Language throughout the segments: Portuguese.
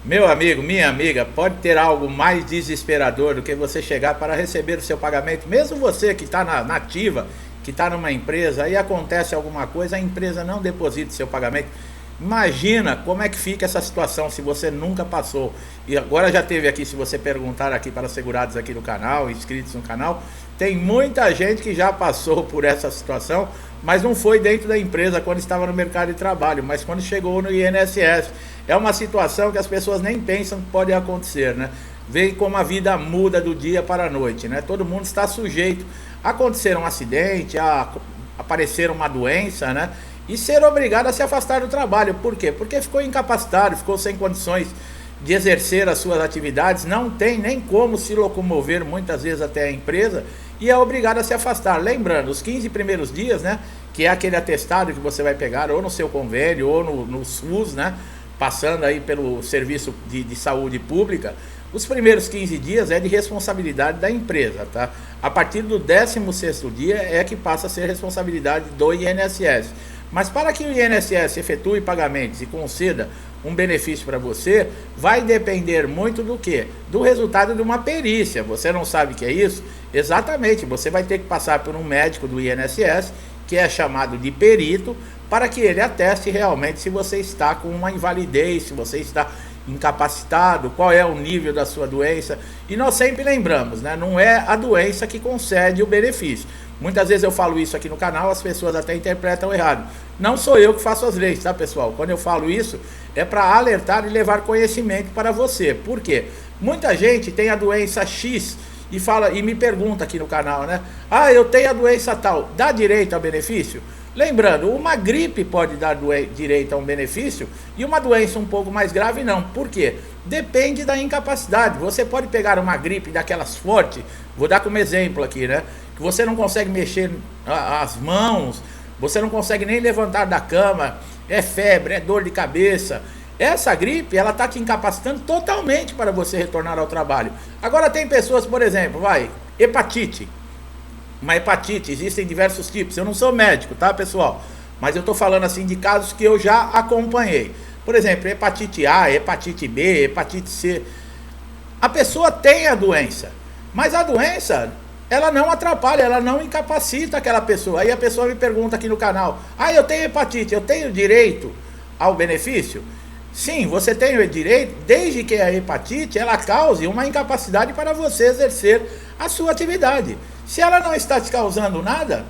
Meu amigo, minha amiga, pode ter algo mais desesperador do que você chegar para receber o seu pagamento, mesmo você que está na ativa, que está numa empresa, aí acontece alguma coisa, a empresa não deposita o seu pagamento. Imagina como é que fica essa situação se você nunca passou. E agora já teve aqui, se você perguntar aqui para segurados aqui do canal, inscritos no canal, tem muita gente que já passou por essa situação, mas não foi dentro da empresa quando estava no mercado de trabalho, mas quando chegou no INSS. É uma situação que as pessoas nem pensam que pode acontecer, né? Vê como a vida muda do dia para a noite, né? Todo mundo está sujeito a acontecer um acidente, a aparecer uma doença, né? E ser obrigado a se afastar do trabalho. Por quê? Porque ficou incapacitado, ficou sem condições de exercer as suas atividades, não tem nem como se locomover muitas vezes até a empresa e é obrigado a se afastar. Lembrando, os 15 primeiros dias, né? Que é aquele atestado que você vai pegar ou no seu convênio ou no SUS, né? Passando aí pelo serviço de saúde pública, os primeiros 15 dias é de responsabilidade da empresa, tá? A partir do 16º dia é que passa a ser responsabilidade do INSS. Mas para que o INSS efetue pagamentos e conceda um benefício para você, vai depender muito do quê? Do resultado de uma perícia. Você não sabe o que é isso? Exatamente, você vai ter que passar por um médico do INSS, que é chamado de perito, para que ele ateste realmente se você está com uma invalidez, se você está incapacitado, qual é o nível da sua doença. E nós sempre lembramos, né? Não é a doença que concede o benefício. Muitas vezes eu falo isso aqui no canal, as pessoas até interpretam errado. Não sou eu que faço as leis, tá, pessoal? Quando eu falo isso, é para alertar e levar conhecimento para você. Por quê? Muita gente tem a doença X e fala e me pergunta aqui no canal, né? Ah, eu tenho a doença tal, dá direito ao benefício? Lembrando, uma gripe pode dar direito a um benefício e uma doença um pouco mais grave não. Por quê? Depende da incapacidade. Você pode pegar uma gripe daquelas fortes, vou dar como exemplo aqui, né? Que você não consegue mexer as mãos, você não consegue nem levantar da cama, é febre, é dor de cabeça. Essa gripe, ela está te incapacitando totalmente para você retornar ao trabalho. Agora tem pessoas, por exemplo, hepatite. Uma hepatite, existem diversos tipos. Eu não sou médico, tá, pessoal? Mas eu tô falando assim de casos que eu já acompanhei. Por exemplo, hepatite A, hepatite B, hepatite C. A pessoa tem a doença, mas a doença, ela não atrapalha, ela não incapacita aquela pessoa. Aí a pessoa me pergunta aqui no canal: ah, eu tenho hepatite, eu tenho direito ao benefício? Sim, você tem o direito, desde que a hepatite ela cause uma incapacidade para você exercer a sua atividade. Se ela não está te causando nada,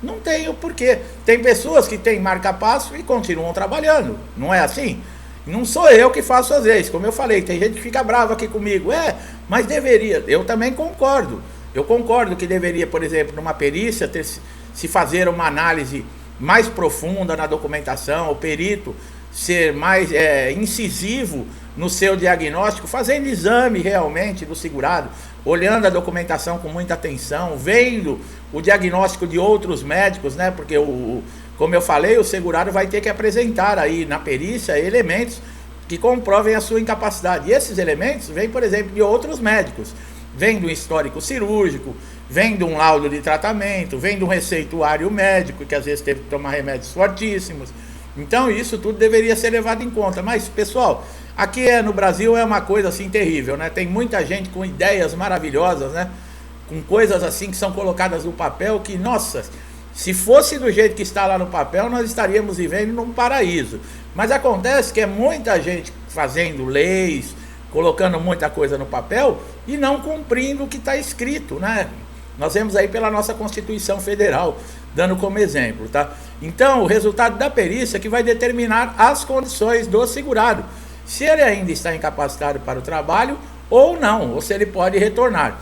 não tem o porquê. Tem pessoas que têm marca-passo e continuam trabalhando, não é assim? Não sou eu que faço as leis, como eu falei, tem gente que fica brava aqui comigo. Mas deveria, eu também concordo. Eu concordo que deveria, por exemplo, numa perícia, se fazer uma análise mais profunda na documentação, o perito ser mais incisivo no seu diagnóstico, fazendo exame realmente do segurado, olhando a documentação com muita atenção, vendo o diagnóstico de outros médicos, né? Porque, como eu falei, o segurado vai ter que apresentar aí na perícia elementos que comprovem a sua incapacidade. E esses elementos vêm, por exemplo, de outros médicos. Vem do histórico cirúrgico, vem de um laudo de tratamento, vem de um receituário médico, que às vezes teve que tomar remédios fortíssimos. Então isso tudo deveria ser levado em conta. Mas, pessoal, aqui no Brasil é uma coisa assim terrível, né? Tem muita gente com ideias maravilhosas, né? Com coisas assim que são colocadas no papel que, nossa, se fosse do jeito que está lá no papel, nós estaríamos vivendo num paraíso. Mas acontece que é muita gente fazendo leis, colocando muita coisa no papel e não cumprindo o que está escrito, né? Nós vemos aí pela nossa Constituição Federal, dando como exemplo, tá? Então, o resultado da perícia que vai determinar as condições do segurado, se ele ainda está incapacitado para o trabalho ou não, ou se ele pode retornar.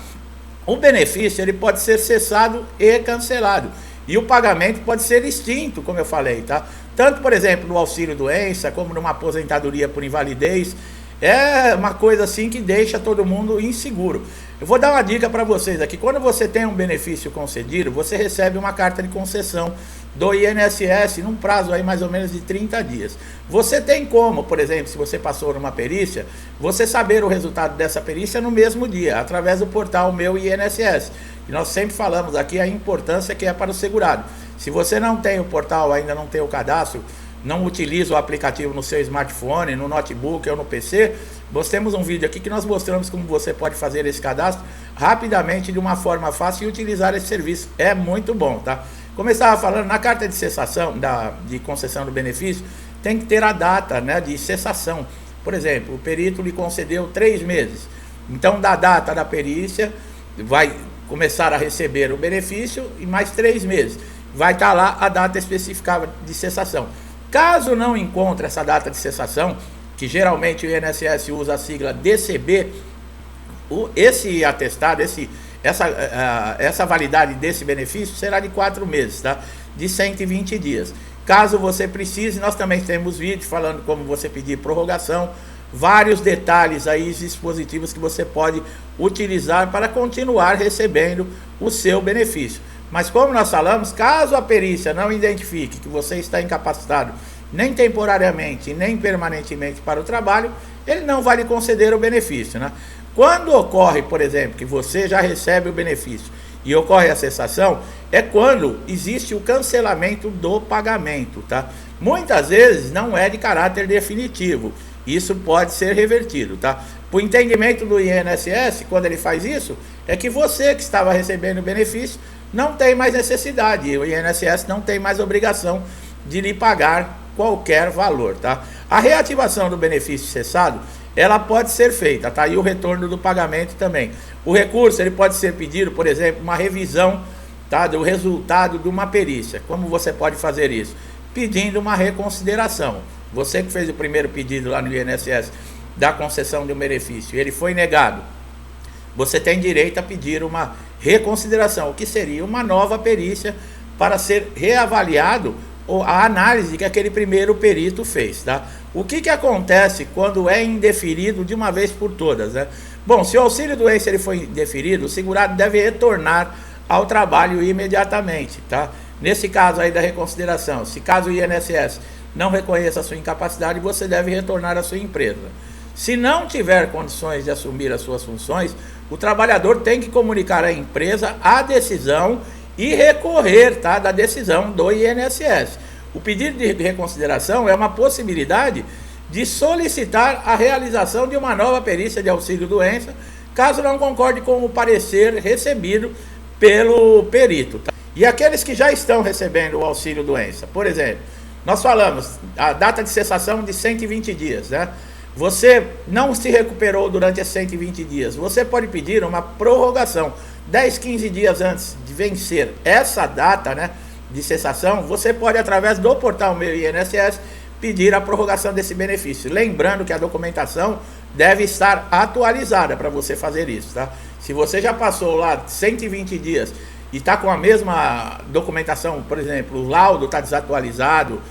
O benefício, ele pode ser cessado e cancelado, e o pagamento pode ser extinto, como eu falei, tá? Tanto, por exemplo, no auxílio-doença, como numa aposentadoria por invalidez. É uma coisa assim que deixa todo mundo inseguro. Eu vou dar uma dica para vocês aqui. Quando você tem um benefício concedido, você recebe uma carta de concessão do INSS num prazo aí mais ou menos de 30 dias. Você tem como, por exemplo, se você passou numa perícia, você saber o resultado dessa perícia no mesmo dia, através do portal Meu INSS. E nós sempre falamos aqui a importância que é para o segurado. Se você não tem o portal, ainda não tem o cadastro, não utiliza o aplicativo no seu smartphone, no notebook ou no PC, nós temos um vídeo aqui que nós mostramos como você pode fazer esse cadastro rapidamente, de uma forma fácil, e utilizar esse serviço. É muito bom, tá? Como eu estava falando, na carta de cessação, de concessão do benefício, tem que ter a data, né, de cessação. Por exemplo, o perito lhe concedeu 3 meses. Então, da data da perícia, vai começar a receber o benefício e mais 3 meses. Vai estar lá a data especificada de cessação. Caso não encontre essa data de cessação, que geralmente o INSS usa a sigla DCB, esse atestado, essa validade desse benefício será de 4 meses, tá? De 120 dias. Caso você precise, nós também temos vídeo falando como você pedir prorrogação, vários detalhes aí, dispositivos que você pode utilizar para continuar recebendo o seu benefício. Mas como nós falamos, caso a perícia não identifique que você está incapacitado nem temporariamente, nem permanentemente para o trabalho, ele não vai lhe conceder o benefício, né? Quando ocorre, por exemplo, que você já recebe o benefício e ocorre a cessação, é quando existe o cancelamento do pagamento, tá? Muitas vezes não é de caráter definitivo, isso pode ser revertido, tá? Por entendimento do INSS, quando ele faz isso, é que você que estava recebendo o benefício não tem mais necessidade, o INSS não tem mais obrigação de lhe pagar qualquer valor, tá? A reativação do benefício cessado, ela pode ser feita, tá? E o retorno do pagamento também. O recurso, ele pode ser pedido, por exemplo, uma revisão, tá, do resultado de uma perícia. Como você pode fazer isso? Pedindo uma reconsideração. Você que fez o primeiro pedido lá no INSS da concessão de um benefício, ele foi negado, você tem direito a pedir uma reconsideração, o que seria uma nova perícia para ser reavaliado a análise que aquele primeiro perito fez, tá? O que acontece quando é indeferido de uma vez por todas, né? Bom, se o auxílio-doença ele foi indeferido, o segurado deve retornar ao trabalho imediatamente, tá? Nesse caso aí da reconsideração, se caso o INSS não reconheça a sua incapacidade, você deve retornar à sua empresa. Se não tiver condições de assumir as suas funções, o trabalhador tem que comunicar à empresa a decisão e recorrer, tá, da decisão do INSS. O pedido de reconsideração é uma possibilidade de solicitar a realização de uma nova perícia de auxílio-doença, caso não concorde com o parecer recebido pelo perito, tá? E aqueles que já estão recebendo o auxílio-doença, por exemplo, nós falamos a data de cessação de 120 dias, né? Você não se recuperou durante esses 120 dias, você pode pedir uma prorrogação, 10, 15 dias antes de vencer essa data, né, de cessação, você pode, através do portal Meu INSS, pedir a prorrogação desse benefício. Lembrando que a documentação deve estar atualizada para você fazer isso, tá? Se você já passou lá 120 dias e está com a mesma documentação, por exemplo, o laudo está desatualizado,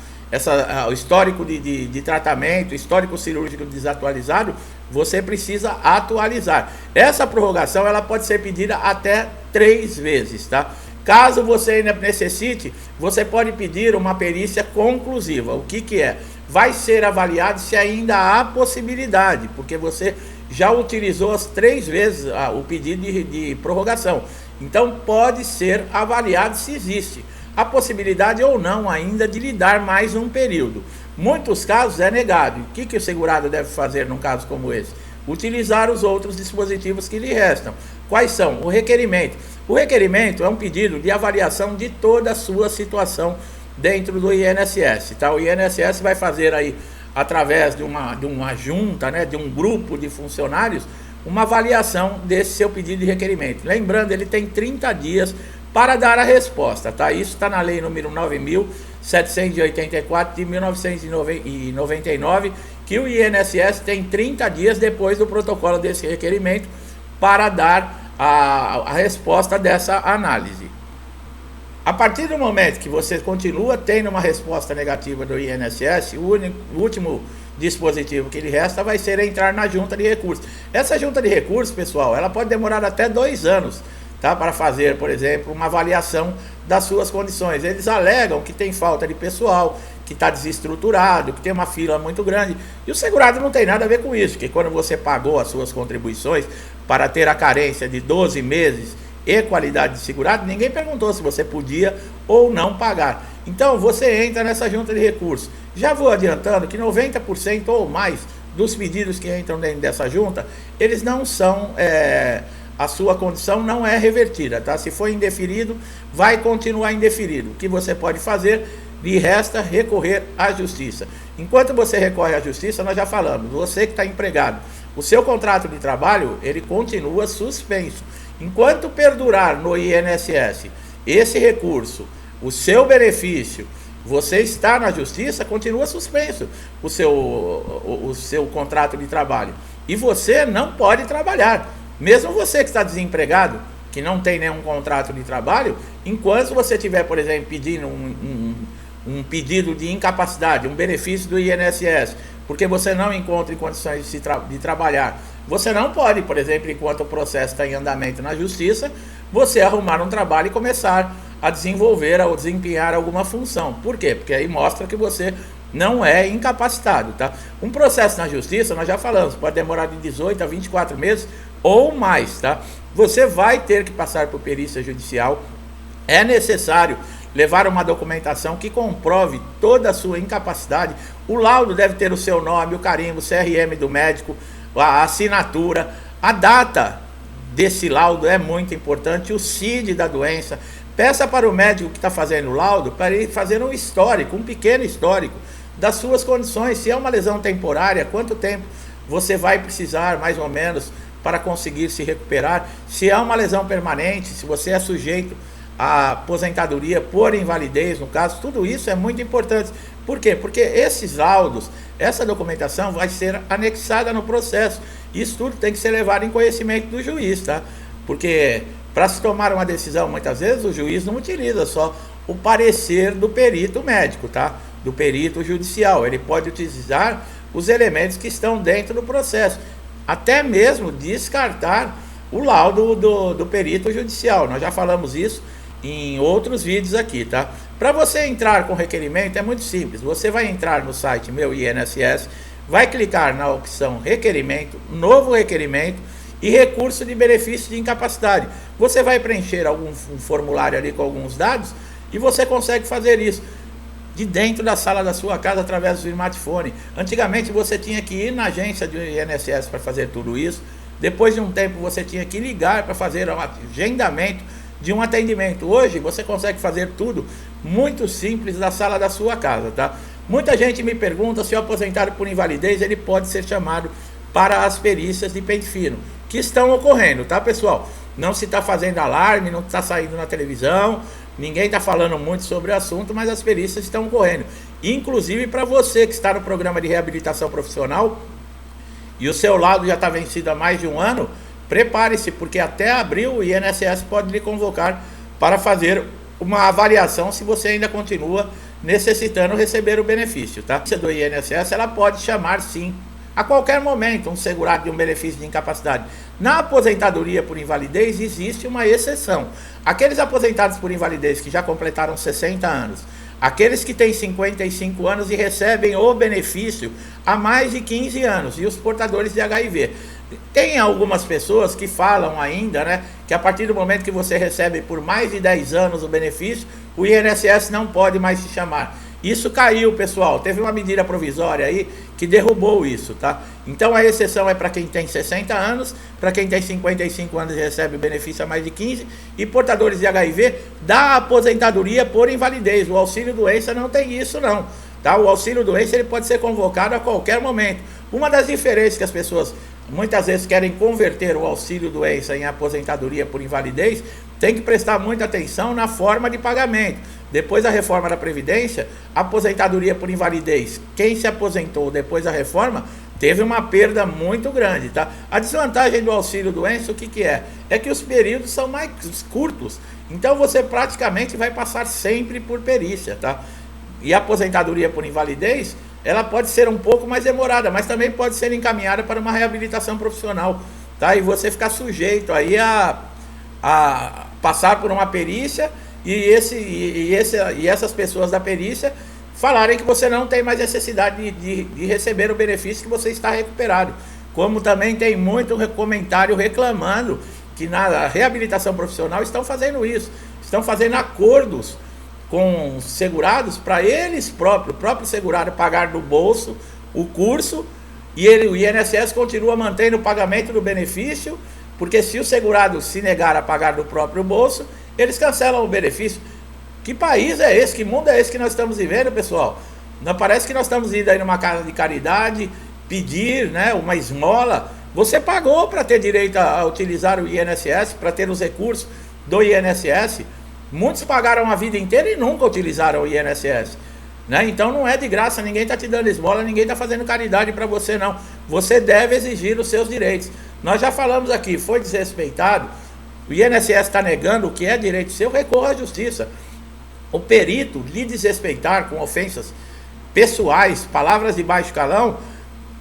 o histórico de tratamento, histórico cirúrgico desatualizado, você precisa atualizar. Essa prorrogação ela pode ser pedida até 3 vezes, tá? Caso você ainda necessite, você pode pedir uma perícia conclusiva. O que é? Vai ser avaliado se ainda há possibilidade, porque você já utilizou as 3 vezes o pedido de prorrogação. Então pode ser avaliado se existe a possibilidade ou não ainda de lhe dar mais um período. Muitos casos é negado. O que o segurado deve fazer num caso como esse? Utilizar os outros dispositivos que lhe restam. Quais são? O requerimento. O requerimento é um pedido de avaliação de toda a sua situação dentro do INSS, tá? O INSS vai fazer aí, através de uma junta, né, de um grupo de funcionários, uma avaliação desse seu pedido de requerimento. Lembrando, ele tem 30 dias para dar a resposta, tá? Isso está na lei número 9.784 de 1999, que o INSS tem 30 dias depois do protocolo desse requerimento para dar a resposta dessa análise. A partir do momento que você continua tendo uma resposta negativa do INSS, o último dispositivo que lhe resta vai ser entrar na junta de recursos. Essa junta de recursos, pessoal, ela pode demorar até 2 anos, tá? Para fazer, por exemplo, uma avaliação das suas condições. Eles alegam que tem falta de pessoal, que está desestruturado, que tem uma fila muito grande. E o segurado não tem nada a ver com isso, porque quando você pagou as suas contribuições para ter a carência de 12 meses e qualidade de segurado, ninguém perguntou se você podia ou não pagar. Então você entra nessa junta de recursos. Já vou adiantando que 90% ou mais dos pedidos que entram dentro dessa junta, eles não são, a sua condição não é revertida, tá? Se for indeferido, vai continuar indeferido. O que você pode fazer, lhe resta recorrer à justiça. Enquanto você recorre à justiça, nós já falamos, você que está empregado, o seu contrato de trabalho, ele continua suspenso. Enquanto perdurar no INSS esse recurso, o seu benefício, você está na justiça, continua suspenso o seu contrato de trabalho. E você não pode trabalhar. Mesmo você que está desempregado, que não tem nenhum contrato de trabalho, enquanto você tiver, por exemplo, pedindo um pedido de incapacidade, um benefício do INSS, porque você não encontra em condições de trabalhar, você não pode, por exemplo, enquanto o processo está em andamento na justiça, você arrumar um trabalho e começar a desenvolver ou desempenhar alguma função. Por quê? Porque aí mostra que você não é incapacitado, tá? Um processo na justiça, nós já falamos, pode demorar de 18 a 24 meses ou mais, tá? Você vai ter que passar por perícia judicial, é necessário levar uma documentação que comprove toda a sua incapacidade. O laudo deve ter o seu nome, o carimbo, o CRM do médico, a assinatura, a data desse laudo é muito importante, o CID da doença. Peça para o médico que está fazendo o laudo para ele fazer um histórico, um pequeno histórico das suas condições. Se é uma lesão temporária, quanto tempo você vai precisar, mais ou menos, para conseguir se recuperar. Se é uma lesão permanente, se você é sujeito à aposentadoria por invalidez, no caso, tudo isso é muito importante. Por quê? Porque esses laudos, essa documentação vai ser anexada no processo. Isso tudo tem que ser levado em conhecimento do juiz, tá? Porque para se tomar uma decisão, muitas vezes o juiz não utiliza só o parecer do perito médico, tá? Do perito judicial. Ele pode utilizar os elementos que estão dentro do processo, até mesmo descartar o laudo do perito judicial. Nós já falamos isso em outros vídeos aqui, tá? Para você entrar com requerimento é muito simples. Você vai entrar no site Meu INSS, vai clicar na opção requerimento, novo requerimento e recurso de benefício de incapacidade. Você vai preencher um formulário ali com alguns dados e você consegue fazer isso de dentro da sala da sua casa através do smartphone. Antigamente você tinha que ir na agência do INSS para fazer tudo isso. Depois de um tempo você tinha que ligar para fazer um agendamento de um atendimento. Hoje você consegue fazer tudo muito simples da sala da sua casa, tá? Muita gente me pergunta se o aposentado por invalidez ele pode ser chamado para as perícias de pente fino, que estão ocorrendo, tá, pessoal? Não se está fazendo alarme, não está saindo na televisão, ninguém está falando muito sobre o assunto, mas as perícias estão ocorrendo. Inclusive para você que está no programa de reabilitação profissional e o seu laudo já está vencido há mais de um ano, prepare-se, porque até abril o INSS pode lhe convocar para fazer uma avaliação se você ainda continua necessitando receber o benefício, tá? A do INSS, ela pode chamar sim, a qualquer momento, um segurado de um benefício de incapacidade. Na aposentadoria por invalidez existe uma exceção. Aqueles aposentados por invalidez que já completaram 60 anos, aqueles que têm 55 anos e recebem o benefício há mais de 15 anos, e os portadores de HIV. Tem algumas pessoas que falam ainda, né, que a partir do momento que você recebe por mais de 10 anos o benefício, o INSS não pode mais se chamar. Isso caiu, pessoal. Teve uma medida provisória aí que derrubou isso, tá? Então a exceção é para quem tem 60 anos, para quem tem 55 anos e recebe o benefício há mais de 15, e portadores de HIV da aposentadoria por invalidez. O auxílio doença não tem isso não, tá? O auxílio doença ele pode ser convocado a qualquer momento. Uma das diferenças que as pessoas muitas vezes querem converter o auxílio doença em aposentadoria por invalidez, tem que prestar muita atenção na forma de pagamento. Depois da reforma da Previdência, a aposentadoria por invalidez, quem se aposentou depois da reforma, teve uma perda muito grande, tá? A desvantagem do auxílio doença, o que que é? É que os períodos são mais curtos, então você praticamente vai passar sempre por perícia, tá? E a aposentadoria por invalidez, ela pode ser um pouco mais demorada, mas também pode ser encaminhada para uma reabilitação profissional, tá? E você ficar sujeito aí a passar por uma perícia e essas pessoas da perícia falarem que você não tem mais necessidade de receber o benefício, que você está recuperado. Como também tem muito comentário reclamando que na reabilitação profissional estão fazendo isso, estão fazendo acordos com os segurados para eles próprios, o próprio segurado pagar do bolso o curso, e o INSS continua mantendo o pagamento do benefício, porque se o segurado se negar a pagar do próprio bolso, eles cancelam o benefício. Que país é esse? Que mundo é esse que nós estamos vivendo, pessoal? Não parece que nós estamos indo aí numa casa de caridade, pedir, né, uma esmola. Você pagou para ter direito a utilizar o INSS, para ter os recursos do INSS. Muitos pagaram a vida inteira e nunca utilizaram o INSS. Né? Então não é de graça, ninguém está te dando esmola, ninguém está fazendo caridade para você não. Você deve exigir os seus direitos. Nós já falamos aqui, foi desrespeitado, o INSS está negando o que é direito seu, recorra à justiça. O perito lhe desrespeitar com ofensas pessoais, palavras de baixo calão,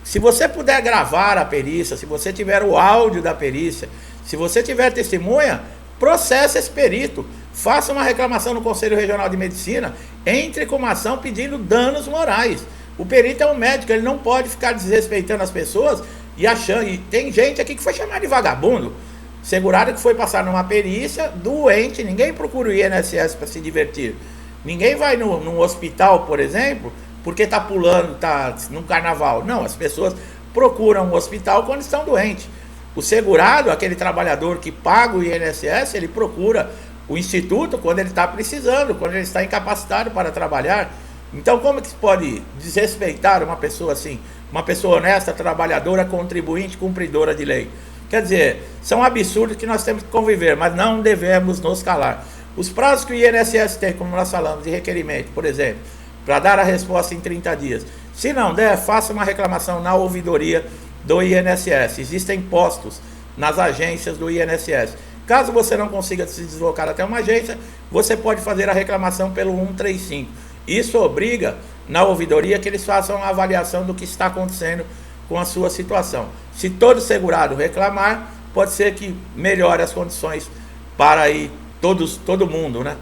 se você puder gravar a perícia, se você tiver o áudio da perícia, se você tiver testemunha, processe esse perito, faça uma reclamação no Conselho Regional de Medicina, entre com uma ação pedindo danos morais. O perito é um médico, ele não pode ficar desrespeitando as pessoas e achando. E tem gente aqui que foi chamada de vagabundo, segurado que foi passar numa perícia, doente. Ninguém procura o INSS para se divertir. Ninguém vai num hospital, por exemplo, porque está pulando, está num carnaval. Não, as pessoas procuram um hospital quando estão doentes. O segurado, aquele trabalhador que paga o INSS, ele procura o instituto quando ele está precisando, quando ele está incapacitado para trabalhar. Então como que se pode desrespeitar uma pessoa assim? Uma pessoa honesta, trabalhadora, contribuinte, cumpridora de lei. Quer dizer, são absurdos que nós temos que conviver, mas não devemos nos calar. Os prazos que o INSS tem, como nós falamos, de requerimento, por exemplo, para dar a resposta em 30 dias. Se não der, faça uma reclamação na ouvidoria do INSS. Existem postos nas agências do INSS. Caso você não consiga se deslocar até uma agência, você pode fazer a reclamação pelo 135. Isso obriga na ouvidoria que eles façam uma avaliação do que está acontecendo com a sua situação. Se todo segurado reclamar, pode ser que melhore as condições para aí todo mundo, né?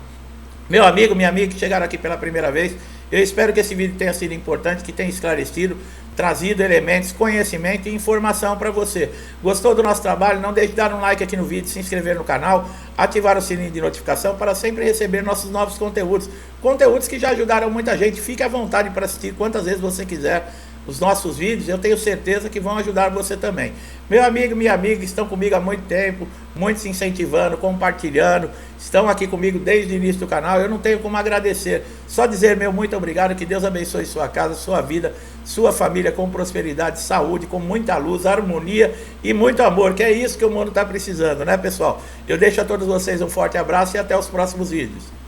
Meu amigo, minha amiga que chegaram aqui pela primeira vez, eu espero que esse vídeo tenha sido importante, que tenha esclarecido, trazido elementos, conhecimento e informação para você. Gostou do nosso trabalho? Não deixe de dar um like aqui no vídeo, se inscrever no canal, ativar o sininho de notificação para sempre receber nossos novos conteúdos. Conteúdos que já ajudaram muita gente. Fique à vontade para assistir quantas vezes você quiser os nossos vídeos, eu tenho certeza que vão ajudar você também. Meu amigo, minha amiga, estão comigo há muito tempo, muitos incentivando, compartilhando, estão aqui comigo desde o início do canal. Eu não tenho como agradecer, só dizer meu muito obrigado, que Deus abençoe sua casa, sua vida, sua família com prosperidade, saúde, com muita luz, harmonia e muito amor, que é isso que o mundo está precisando, né, pessoal? Eu deixo a todos vocês um forte abraço e até os próximos vídeos.